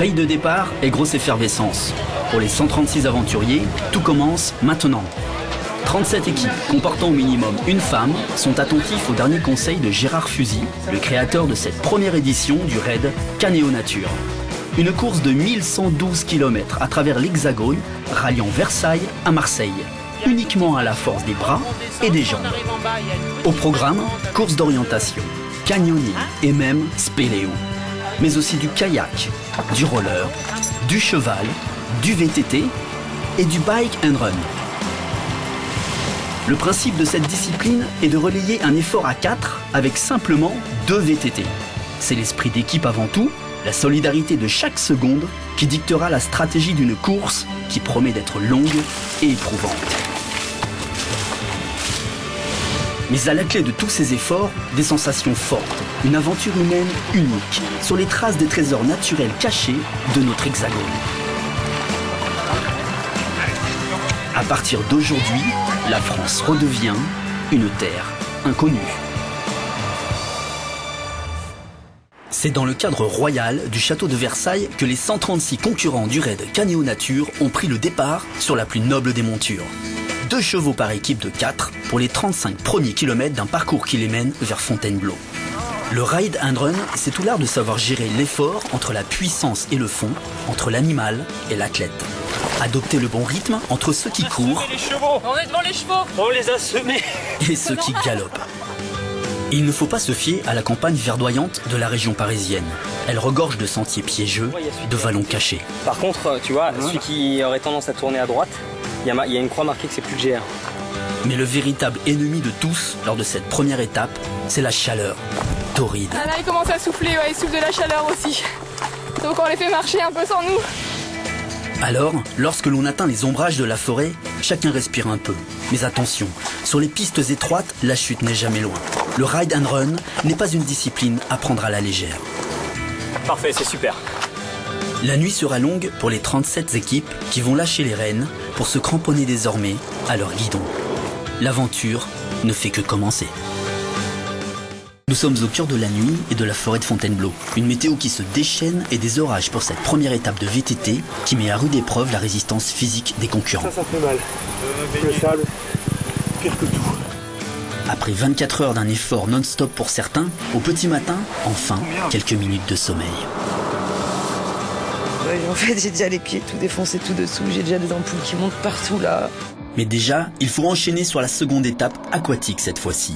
Veille de départ et grosse effervescence. Pour les 136 aventuriers, tout commence maintenant. 37 équipes, comportant au minimum une femme, sont attentifs aux derniers conseils de Gérard Fusy, le créateur de cette première édition du raid Canéo Nature. Une course de 1112 km à travers l'Hexagone, ralliant Versailles à Marseille, uniquement à la force des bras et des jambes. Au programme, course d'orientation, canyoning et même spéléo. Mais aussi du kayak, du roller, du cheval, du VTT et du bike and run. Le principe de cette discipline est de relayer un effort à 4 avec simplement 2 VTT. C'est l'esprit d'équipe avant tout, la solidarité de chaque seconde qui dictera la stratégie d'une course qui promet d'être longue et éprouvante. Mais à la clé de tous ces efforts, des sensations fortes, une aventure humaine unique, sur les traces des trésors naturels cachés de notre hexagone. À partir d'aujourd'hui, la France redevient une terre inconnue. C'est dans le cadre royal du château de Versailles que les 136 concurrents du raid Canéo Nature ont pris le départ sur la plus noble des montures. 2 chevaux par équipe de 4 pour les 35 premiers kilomètres d'un parcours qui les mène vers Fontainebleau. Le ride and run, c'est tout l'art de savoir gérer l'effort entre la puissance et le fond, entre l'animal et l'athlète. Adopter le bon rythme entre ceux qui courent les chevaux. On est devant les chevaux. On les a semés. Et ceux qui galopent. Il ne faut pas se fier à la campagne verdoyante de la région parisienne. Elle regorge de sentiers piégeux, de vallons cachés. Par contre, tu vois, celui qui aurait tendance à tourner à droite, il y a une croix marquée que c'est plus le GR. Mais le véritable ennemi de tous, lors de cette première étape, c'est la chaleur. Torride. Ah là, il commence à souffler, ouais, il souffle de la chaleur aussi. Donc on les fait marcher un peu sans nous. Alors, lorsque l'on atteint les ombrages de la forêt, chacun respire un peu. Mais attention, sur les pistes étroites, la chute n'est jamais loin. Le ride and run n'est pas une discipline à prendre à la légère. Parfait, c'est super. La nuit sera longue pour les 37 équipes qui vont lâcher les rênes pour se cramponner désormais à leur guidon. L'aventure ne fait que commencer. Nous sommes au cœur de la nuit et de la forêt de Fontainebleau. Une météo qui se déchaîne et des orages pour cette première étape de VTT qui met à rude épreuve la résistance physique des concurrents. Ça fait mal. Le sable, pire que tout. Après 24 heures d'un effort non-stop pour certains, au petit matin, enfin, quelques minutes de sommeil. Ouais, en fait, j'ai déjà les pieds tout défoncés tout dessous, j'ai déjà des ampoules qui montent partout là. Mais déjà, il faut enchaîner sur la seconde étape aquatique cette fois-ci.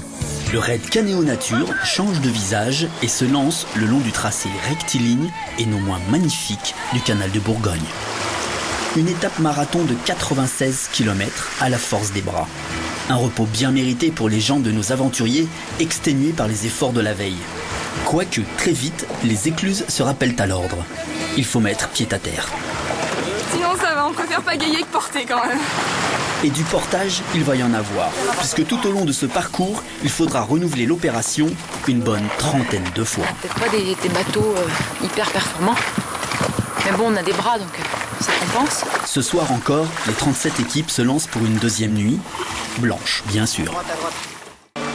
Le raid Canéo Nature change de visage et se lance le long du tracé rectiligne et non moins magnifique du canal de Bourgogne. Une étape marathon de 96 km à la force des bras. Un repos bien mérité pour les jambes de nos aventuriers exténués par les efforts de la veille. Quoique très vite, les écluses se rappellent à l'ordre. Il faut mettre pied à terre. Sinon ça va, on préfère pagayer que porter quand même. Et du portage, il va y en avoir, puisque tout au long de ce parcours, il faudra renouveler l'opération une bonne trentaine de fois. Peut-être pas des bateaux hyper performants, mais bon, on a des bras, donc ça compense. Ce soir encore, les 37 équipes se lancent pour une deuxième nuit, blanche bien sûr.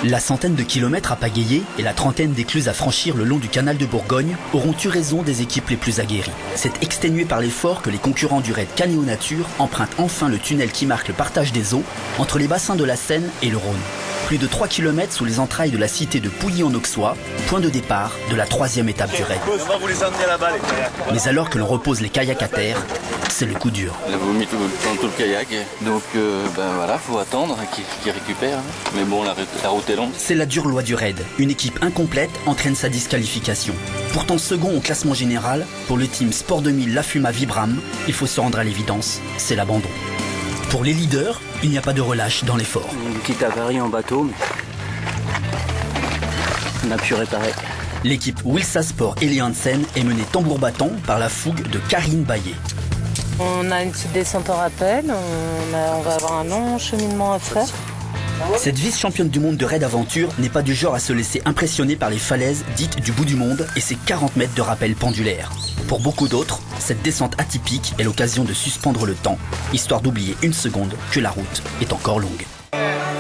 La centaine de kilomètres à pagayer et la trentaine d'écluses à franchir le long du canal de Bourgogne auront eu raison des équipes les plus aguerries. C'est exténué par l'effort que les concurrents du raid Canéo Nature empruntent enfin le tunnel qui marque le partage des eaux entre les bassins de la Seine et le Rhône. Plus de 3 km sous les entrailles de la cité de Pouilly-en-Auxois, point de départ de la 3e étape du raid. On va vous les emmener là-bas, les kayaks. Mais alors que l'on repose les kayaks à terre, c'est le coup dur. Elle a vomi tout le kayak, donc voilà, faut attendre qu'il récupère. Mais bon, la route est longue. C'est la dure loi du raid. Une équipe incomplète entraîne sa disqualification. Pourtant second au classement général, pour le team Sport 2000 La Fuma Vibram, il faut se rendre à l'évidence, c'est l'abandon. Pour les leaders, il n'y a pas de relâche dans l'effort. Une petite avarie en bateau, mais on a pu réparer. L'équipe Wilsa Sport Eli Hansen est menée tambour battant par la fougue de Karine Baillet. On a une petite descente en rappel, on va avoir un long cheminement à faire. Cette vice-championne du monde de raid aventure n'est pas du genre à se laisser impressionner par les falaises dites du bout du monde et ses 40 mètres de rappel pendulaire. Pour beaucoup d'autres, cette descente atypique est l'occasion de suspendre le temps, histoire d'oublier une seconde que la route est encore longue.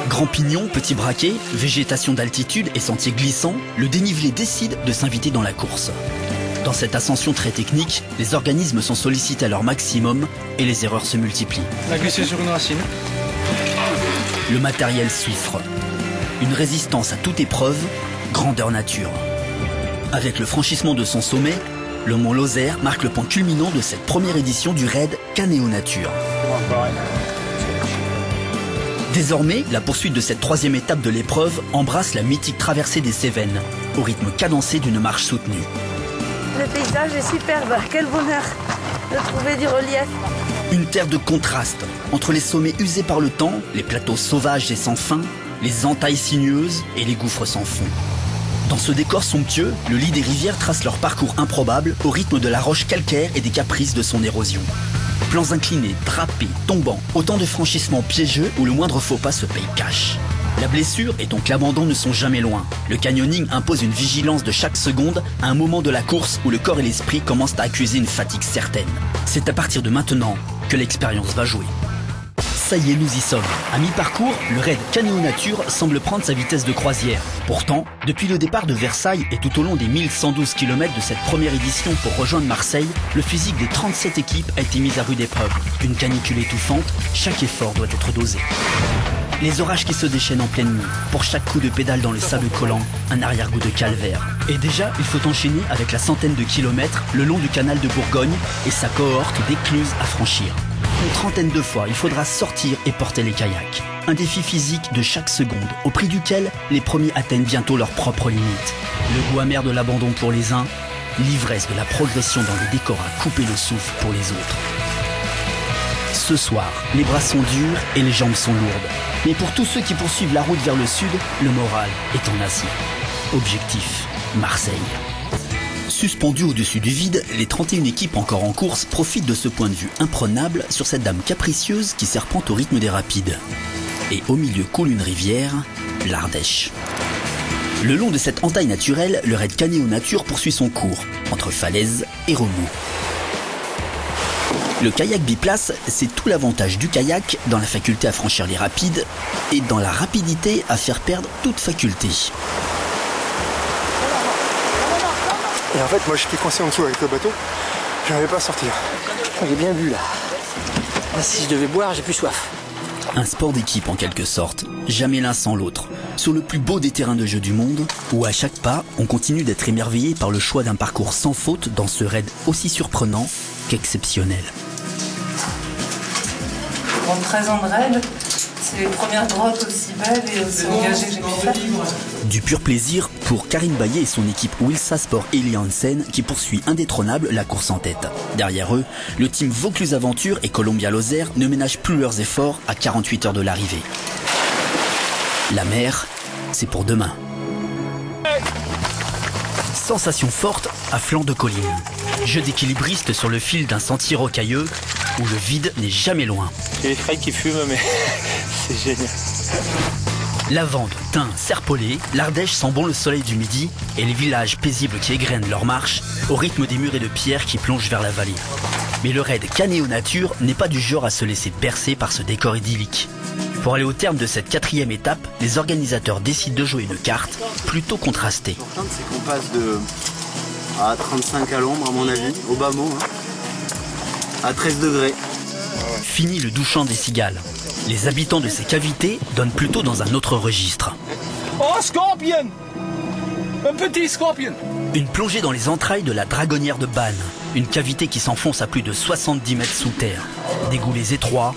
Grand pignon, petit braquet, végétation d'altitude et sentiers glissants, le dénivelé décide de s'inviter dans la course. Dans cette ascension très technique, les organismes sont sollicités à leur maximum et les erreurs se multiplient. On a glissé sur une racine. Le matériel souffre. Une résistance à toute épreuve, grandeur nature. Avec le franchissement de son sommet, le mont Lozère marque le point culminant de cette première édition du raid Canéo Nature. Désormais, la poursuite de cette troisième étape de l'épreuve embrasse la mythique traversée des Cévennes, au rythme cadencé d'une marche soutenue. Le paysage est superbe, quel bonheur de trouver du relief. Une terre de contraste, entre les sommets usés par le temps, les plateaux sauvages et sans fin, les entailles sinueuses et les gouffres sans fond. Dans ce décor somptueux, le lit des rivières trace leur parcours improbable au rythme de la roche calcaire et des caprices de son érosion. Plans inclinés, drapés, tombants, autant de franchissements piégeux où le moindre faux pas se paye cash. La blessure et donc l'abandon ne sont jamais loin. Le canyoning impose une vigilance de chaque seconde à un moment de la course où le corps et l'esprit commencent à accuser une fatigue certaine. C'est à partir de maintenant que l'expérience va jouer. Ça y est, nous y sommes. À mi-parcours, le raid Canéo Nature semble prendre sa vitesse de croisière. Pourtant, depuis le départ de Versailles et tout au long des 1112 km de cette première édition pour rejoindre Marseille, le physique des 37 équipes a été mis à rude épreuve. Une canicule étouffante, chaque effort doit être dosé. Les orages qui se déchaînent en pleine nuit. Pour chaque coup de pédale dans le sable collant, un arrière-goût de calvaire. Et déjà, il faut enchaîner avec la centaine de kilomètres le long du canal de Bourgogne et sa cohorte d'écluses à franchir. Une trentaine de fois, il faudra sortir et porter les kayaks. Un défi physique de chaque seconde, au prix duquel les premiers atteignent bientôt leurs propres limites. Le goût amer de l'abandon pour les uns, l'ivresse de la progression dans les décors à couper le souffle pour les autres. Ce soir, les bras sont durs et les jambes sont lourdes. Mais pour tous ceux qui poursuivent la route vers le sud, le moral est en acier. Objectif, Marseille. Suspendus au-dessus du vide, les 31 équipes encore en course profitent de ce point de vue imprenable sur cette dame capricieuse qui serpente au rythme des rapides. Et au milieu coule une rivière, l'Ardèche. Le long de cette entaille naturelle, le raid Canéo Nature poursuit son cours, entre falaises et remous. Le kayak biplace, c'est tout l'avantage du kayak dans la faculté à franchir les rapides et dans la rapidité à faire perdre toute faculté. Et en fait, moi j'étais coincé en dessous avec le bateau, je n'arrivais pas à sortir. J'ai bien bu là. Là, si je devais boire, j'ai plus soif. Un sport d'équipe en quelque sorte, jamais l'un sans l'autre, sur le plus beau des terrains de jeu du monde, où à chaque pas, on continue d'être émerveillé par le choix d'un parcours sans faute dans ce raid aussi surprenant qu'exceptionnel. En 13 ans de raid, c'est les premières grottes aussi belles et aussi engagées que j'ai pu faire. Du pur plaisir pour Karine Baillet et son équipe Wilsa Sport Eli Hansen qui poursuit indétrônable la course en tête. Derrière eux, le team Vaucluse Aventure et Columbia Lozère ne ménagent plus leurs efforts à 48 heures de l'arrivée. La mer, c'est pour demain. Sensation forte à flanc de colline. Jeu d'équilibriste sur le fil d'un sentier rocailleux où le vide n'est jamais loin. J'ai les fraises qui fument, mais c'est génial. Lavande, thym, serpollet, l'Ardèche sent bon le soleil du midi et les villages paisibles qui égrènent leur marche au rythme des murets de pierre qui plongent vers la vallée. Mais le raid Canéo Nature n'est pas du genre à se laisser bercer par ce décor idyllique. Pour aller au terme de cette quatrième étape, les organisateurs décident de jouer une carte plutôt contrastée. L'important, c'est qu'on passe de à 35 à l'ombre, à mon avis, au bas mot, à 13 degrés. Fini le douchant des cigales. Les habitants de ces cavités donnent plutôt dans un autre registre. Oh, scorpion! Un petit scorpion! Une plongée dans les entrailles de la dragonnière de Bannes. Une cavité qui s'enfonce à plus de 70 mètres sous terre. Des goulets étroits,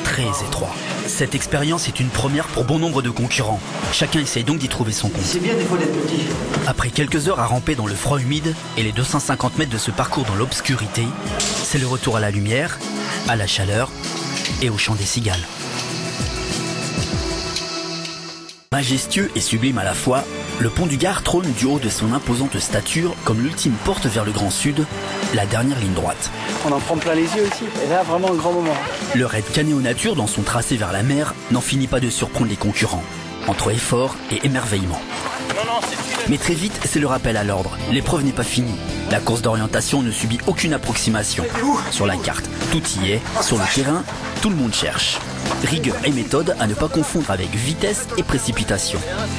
très étroits. Cette expérience est une première pour bon nombre de concurrents. Chacun essaye donc d'y trouver son compte. C'est bien des fois d'être petit. Après quelques heures à ramper dans le froid humide et les 250 mètres de ce parcours dans l'obscurité, c'est le retour à la lumière, à la chaleur et au chant des cigales. Majestueux et sublime à la fois, le pont du Gard trône du haut de son imposante stature comme l'ultime porte vers le Grand Sud, la dernière ligne droite. On en prend plein les yeux ici, et là vraiment un grand moment. Le raid Canéo Nature dans son tracé vers la mer n'en finit pas de surprendre les concurrents, entre effort et émerveillement. Mais très vite, c'est le rappel à l'ordre, l'épreuve n'est pas finie. La course d'orientation ne subit aucune approximation. Sur la carte, tout y est, sur le terrain, tout le monde cherche. Rigueur et méthode à ne pas confondre avec vitesse et précipitation.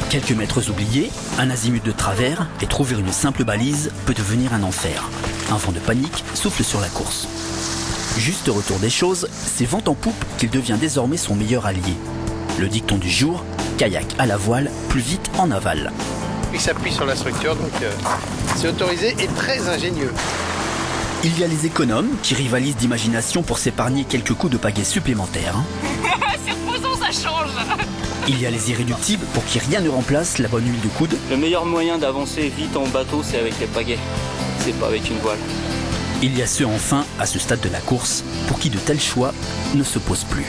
Quelques mètres oubliés, un azimut de travers et trouver une simple balise peut devenir un enfer. Un vent de panique souffle sur la course. Juste retour des choses, c'est vent en poupe qu'il devient désormais son meilleur allié. Le dicton du jour, kayak à la voile, plus vite en aval. Il s'appuie sur la structure, donc c'est autorisé et très ingénieux. Il y a les économes qui rivalisent d'imagination pour s'épargner quelques coups de pagaie supplémentaires. C'est reposant, ça change. Il y a les irréductibles pour qui rien ne remplace la bonne huile de coude. Le meilleur moyen d'avancer vite en bateau, c'est avec les pagaies. C'est pas avec une voile. Il y a ceux enfin, à ce stade de la course, pour qui de tels choix ne se posent plus.